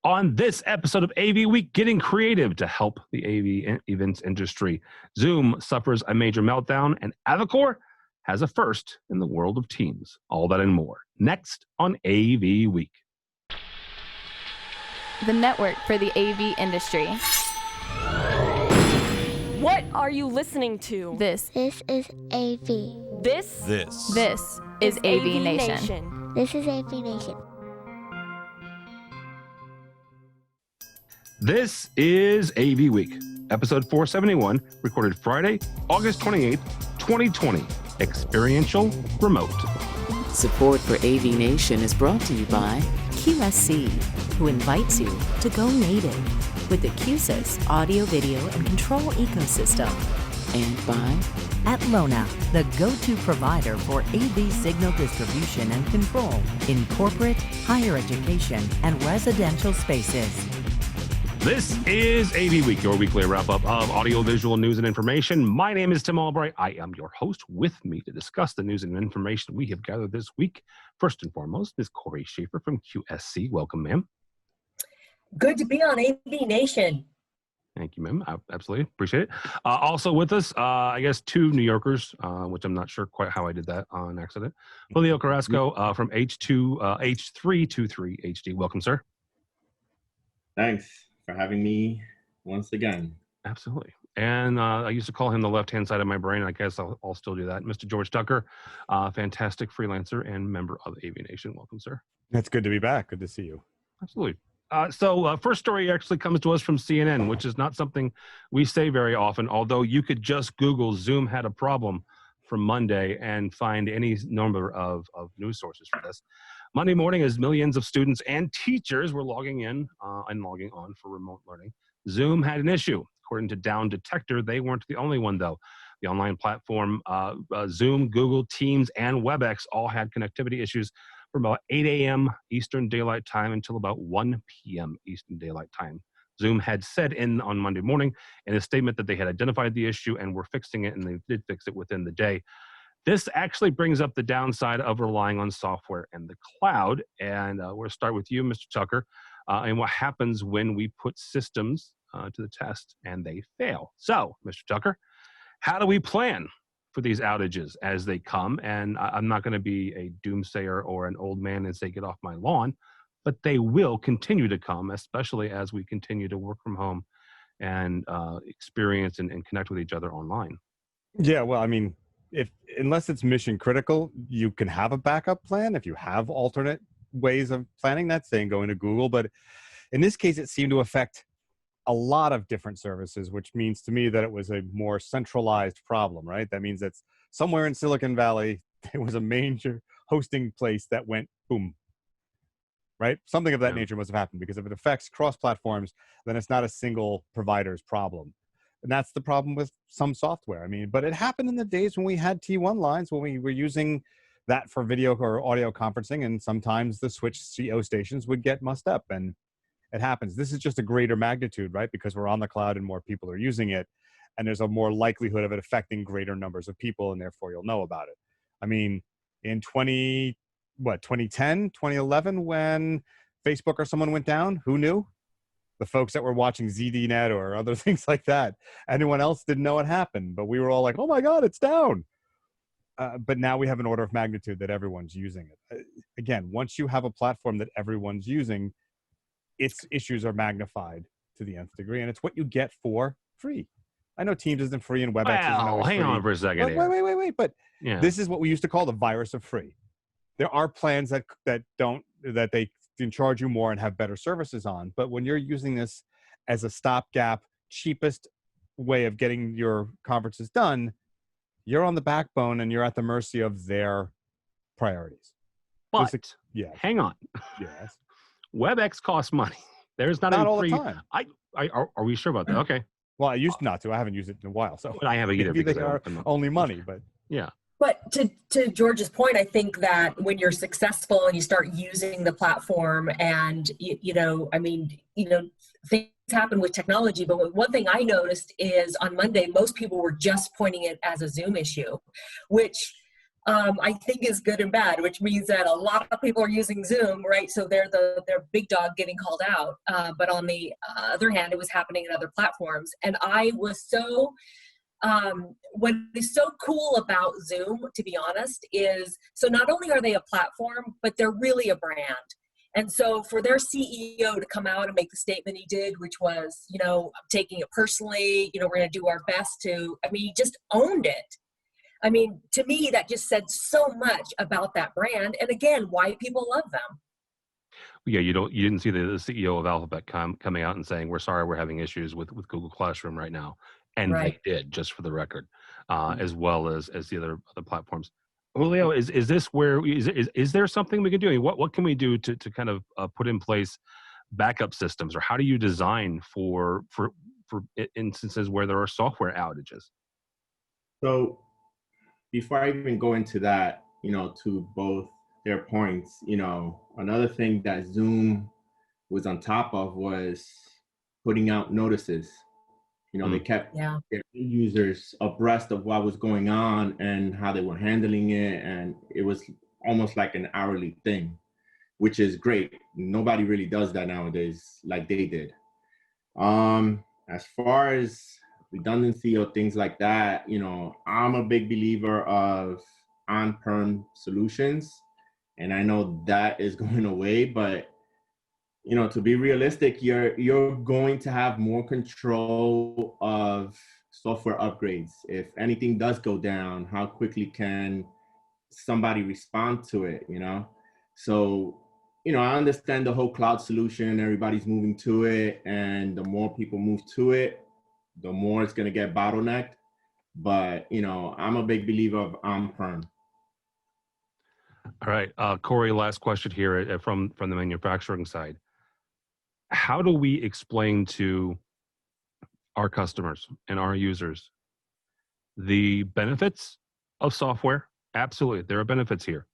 On this episode of AV Week, getting creative to help the AV events industry. Zoom suffers a major meltdown, and Avocor has a first in the world of Teams. All that and more. Next on AV Week. The network for the AV industry. What are you listening to? This is AV. This is AVNation. This is AVNation. This is AV Week, episode 471, recorded Friday, August 28th, 2020. Experiential Remote. Support for AVNation is brought to you by QSC, who invites you to go native with the QSys audio, video, and control ecosystem. And by Atlona, the go-to provider for AV signal distribution and control in corporate, higher education, and residential spaces. This is AV Week, your weekly wrap-up of audio-visual news and information. My name is Tim Albright. I am your host. With me to discuss the news and information we have gathered this week, first and foremost, is Corey Schaefer from QSC. Welcome, ma'am. Good to be on AVNation. Thank you, ma'am. I absolutely appreciate it. Also with us, I guess, two New Yorkers, which I'm not sure quite how I did that on accident. Julio Carrasco from H323 HD. Welcome, sir. Thanks for having me once again. Absolutely. And I used to call him the left-hand side of my brain. I guess I'll still do that. Mr. George Tucker, fantastic freelancer and member of AVNation. Welcome, sir. It's good to be back. Good to see you. Absolutely. So first story actually comes to us from CNN, which is not something we say very often, although you could just Google Zoom had a problem from Monday and find any number of news sources for this. Monday morning, as millions of students and teachers were logging in and logging on for remote learning, Zoom had an issue. According to Down Detector, they weren't the only one, though. The online platform, Zoom, Google, Teams, and WebEx all had connectivity issues from about 8 a.m. Eastern Daylight Time until about 1 p.m. Eastern Daylight Time. Zoom had said on Monday morning in a statement that they had identified the issue and were fixing it, and they did fix it within the day. This actually brings up the downside of relying on software and the cloud. And we'll start with you, Mr. Tucker, and what happens when we put systems to the test and they fail. So, Mr. Tucker, how do we plan for these outages as they come? And I'm not going to be a doomsayer or an old man and say, get off my lawn, but they will continue to come, especially as we continue to work from home and experience and connect with each other online. Yeah, well, I mean, unless it's mission critical, you can have a backup plan. If you have alternate ways of planning that, saying going to Google, but in this case, it seemed to affect a lot of different services, which means to me that it was a more centralized problem, right? That means that somewhere in Silicon Valley, there was a major hosting place that went boom, right? Something of that nature must have happened, because if it affects cross platforms, then it's not a single provider's problem. And that's the problem with some software. I mean, but it happened in the days when we had T1 lines, when we were using that for video or audio conferencing, and sometimes the switch CO stations would get mussed up, and it happens. This is just a greater magnitude, right? Because we're on the cloud and more people are using it, and there's a more likelihood of it affecting greater numbers of people, and therefore you'll know about it. I mean, in 2010, 2011, when Facebook or someone went down, who knew? The folks that were watching ZDNet or other things like that. Anyone else didn't know it happened, but we were all like, oh my God, it's down. But now we have an order of magnitude that everyone's using it. Again, once you have a platform that everyone's using, its issues are magnified to the nth degree, and it's what you get for free. I know Teams isn't free and WebEx isn't always free. Hang on for a second. Wait. But this is what we used to call the virus of free. There are plans that they can charge you more and have better services on. But when you're using this as a stopgap, cheapest way of getting your conferences done, you're on the backbone and you're at the mercy of their priorities. But hang on. Yes. WebEx costs money. There's not all free. The time. Are we sure about that? Okay. Well, I used not to. I haven't used it in a while. So but I haven't either. Maybe they are only money, but yeah. But to George's point, I think that when you're successful and you start using the platform and, things happen with technology. But one thing I noticed is on Monday, most people were just pointing it as a Zoom issue, which I think is good and bad, which means that a lot of people are using Zoom, right? So they're big dog getting called out. But on the other hand, it was happening in other platforms. And I was so, what is so cool about Zoom, to be honest, is so not only are they a platform, but they're really a brand. And so for their CEO to come out and make the statement he did, which was, you know, I'm taking it personally, you know, we're going to do our best to, I mean, he just owned it. I mean, to me, that just said so much about that brand. And again, why people love them. Yeah, you didn't see the CEO of Alphabet coming out and saying, we're sorry, we're having issues with Google Classroom right now. And Right. they did, just for the record, as well as the other platforms. Julio, is this where, is there something we can do? I mean, what can we do to kind of put in place backup systems, or how do you design for instances where there are software outages? So before I even go into that, you know, to both their points, you know, another thing that Zoom was on top of was putting out notices. You know, they kept their users abreast of what was going on and how they were handling it. And it was almost like an hourly thing, which is great. Nobody really does that nowadays like they did. As far as redundancy or things like that, you know, I'm a big believer of on-prem solutions. And I know that is going away, but you know, to be realistic, you're going to have more control of software upgrades. If anything does go down, how quickly can somebody respond to it, you know? So, you know, I understand the whole cloud solution, everybody's moving to it, and the more people move to it, the more it's gonna get bottlenecked. But, you know, I'm a big believer of on-prem. All right, Corey, last question here from the manufacturing side. How do we explain to our customers and our users the benefits of software? Absolutely, there are benefits here,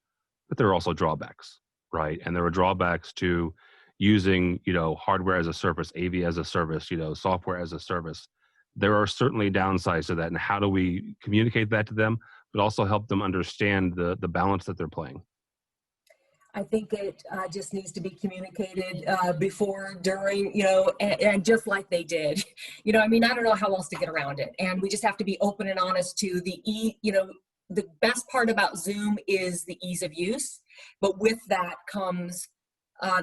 but there are also drawbacks, right? And there are drawbacks to using, you know, hardware as a service, AV as a service, you know, software as a service. There are certainly downsides to that, and how do we communicate that to them, but also help them understand the balance that they're playing? I think it just needs to be communicated before, during, you know, and just like they did. You know, I mean, I don't know how else to get around it. And we just have to be open and honest to you know, the best part about Zoom is the ease of use, but with that comes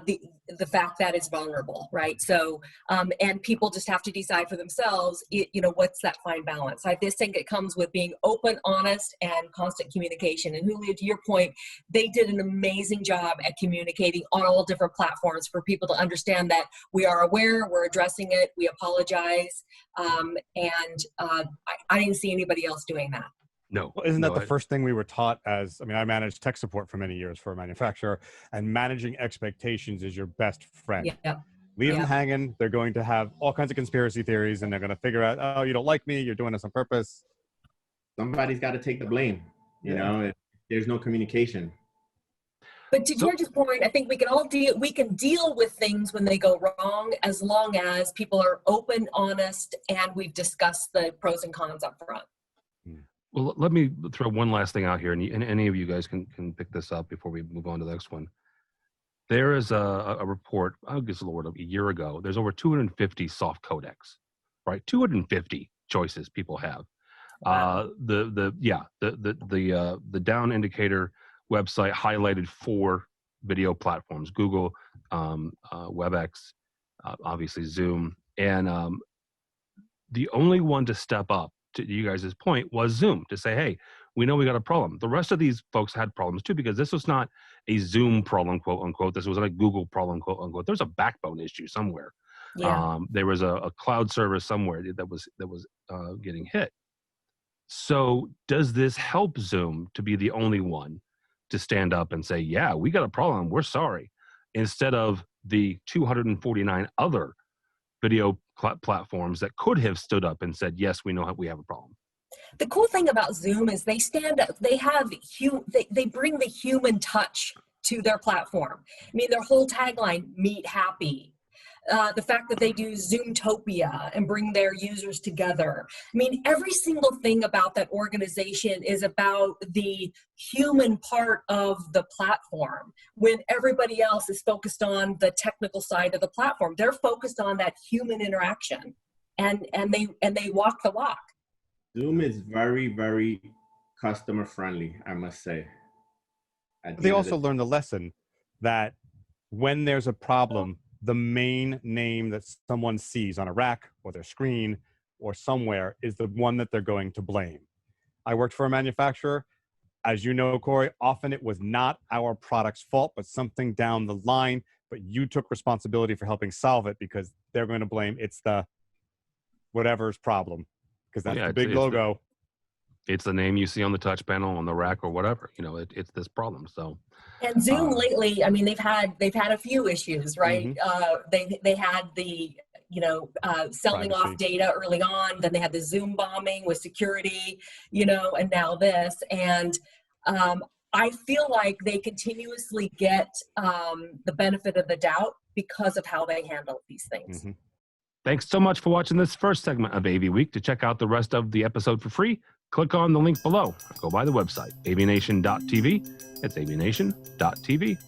the fact that it's vulnerable, right? So, and people just have to decide for themselves, you know, what's that fine balance? I just think it comes with being open, honest, and constant communication. And Julio, to your point, they did an amazing job at communicating on all different platforms for people to understand that we are aware, we're addressing it, we apologize, and I didn't see anybody else doing that. No. Well, isn't that the first thing we were taught as, I mean, I managed tech support for many years for a manufacturer, and managing expectations is your best friend. Yeah. Leave them hanging. They're going to have all kinds of conspiracy theories, and they're going to figure out, oh, you don't like me, you're doing this on purpose. Somebody's got to take the blame, you know, if there's no communication. But to George's point, I think we can deal with things when they go wrong, as long as people are open, honest, and we've discussed the pros and cons up front. Well, let me throw one last thing out here, and any of you guys can pick this up before we move on to the next one. There is a report, I guess, Lord, a year ago. There's over 250 soft codecs, right? 250 choices people have. Wow. The Down Indicator website highlighted 4 video platforms: Google, WebEx, obviously Zoom, and the only one to step up, to you guys' point, was Zoom, to say, hey, we know we got a problem. The rest of these folks had problems too, because this was not a Zoom problem, quote unquote. This was not a Google problem, quote unquote. There's a backbone issue somewhere. Yeah. There was a cloud service somewhere that was getting hit. So does this help Zoom to be the only one to stand up and say, yeah, we got a problem, we're sorry, instead of the 249 other video platforms that could have stood up and said, yes, we know we have a problem? The cool thing about Zoom is they stand up, they bring the human touch to their platform. I mean, their whole tagline, meet happy. the fact that they do Zoomtopia and bring their users together. I mean, every single thing about that organization is about the human part of the platform, when everybody else is focused on the technical side of the platform. They're focused on that human interaction, and they walk the walk. Zoom is very, very customer friendly, I must say. They also learned the lesson that when there's a problem, the main name that someone sees on a rack or their screen or somewhere is the one that they're going to blame. I worked for a manufacturer. As you know, Corey, often it was not our product's fault, but something down the line, but you took responsibility for helping solve it because they're going to blame it's the whatever's problem, because that's the big logo. It's the name you see on the touch panel, on the rack, or whatever. You know, it's this problem. So, and Zoom lately, I mean, they've had a few issues, right? They had the selling Privacy. off data early on. Then they had the Zoom bombing with security, and now this. And I feel like they continuously get the benefit of the doubt because of how they handle these things. Thanks so much for watching this first segment of AV Week. To check out the rest of the episode for free, click on the link below. Go by the website, avnation.tv. It's avnation.tv.